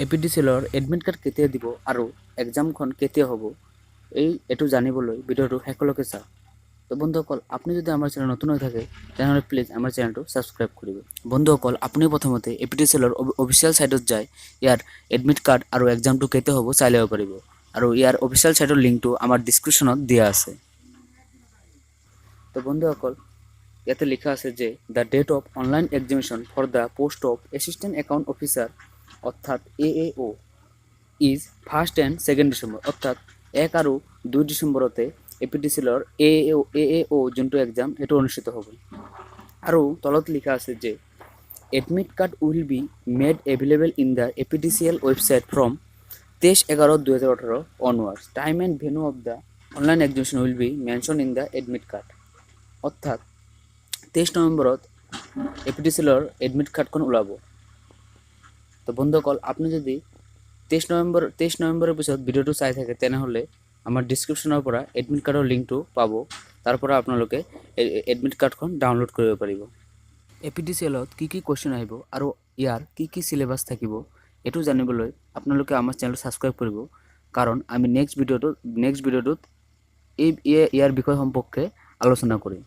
এপিডিচিএলৰ admit card কেতিয়া দিব আৰু এক্সামখন কেতিয়া হ'ব এইটো জানিবলৈ ভিডিঅ'টো শেষলৈকে চাওক। তো বন্ধুসকল, আপুনি যদি আমাৰ চেনেল নতুন হৈ থাকে তেনেহ'লে প্লিজ আমাৰ চেনেলটো ছাবস্ক্ৰাইব কৰিব। বন্ধুসকল, আপুনি প্ৰথমতে এপিডিচিএলৰ অফিচিয়েল সাইটত যায় ইয়াৰ এডমিট কাৰ্ড আৰু এক্সামটো কেতিয়া হ'ব চাই ল'ব পাৰিব, আৰু ইয়াৰ অফিচিয়েল সাইটৰ লিংকটো আমাৰ ডিছক্ৰিপশ্যনত দিয়া আছে। তো বন্ধুসকল, ইয়াতে লিখা আছে যে the date of online examination for the post of assistant account officer অৰ্থাৎ AAO ইজ 1 and 2 ডিচেম্বৰ, অৰ্থাৎ 1 আৰু 2 ডিচেম্বৰতে এপিডিচিএলৰ AAO যোনটো এক্সাম সেইটো অনুষ্ঠিত হ'ব। আৰু তলত লিখা আছে যে admit card will be made available in the APDCL website from 23/11/2018 onwards. Time and venue of the online examination will be mention in the admit card, অৰ্থাৎ 23 নৱেম্বৰত এপিডিচিএলৰ এডমিট কাৰ্ডখন ওলাব। তো বন্ধুসকল, আপুনি যদি 23 নৱেম্বৰৰ পিছত ভিডিঅ'টো চাই থাকে তেনেহ'লে আমাৰ ডিছক্ৰিপশ্যনৰ পৰা এডমিট কাৰ্ডৰ লিংকটো পাব, তাৰ পৰা আপোনালোকে এডমিট কাৰ্ডখন ডাউনলোড কৰিব পাৰিব। এপিডিচিএলত কি কুৱেশ্যন আহিব আৰু ইয়াৰ কি চিলেবাছ থাকিব এইটো জানিবলৈ আপোনালোকে আমাৰ চেনেলটো ছাবস্ক্ৰাইব কৰিব, কাৰণ আমি নেক্সট ভিডিঅ'টোত ইয়াৰ বিষয় সম্পৰ্কে আলোচনা কৰিম।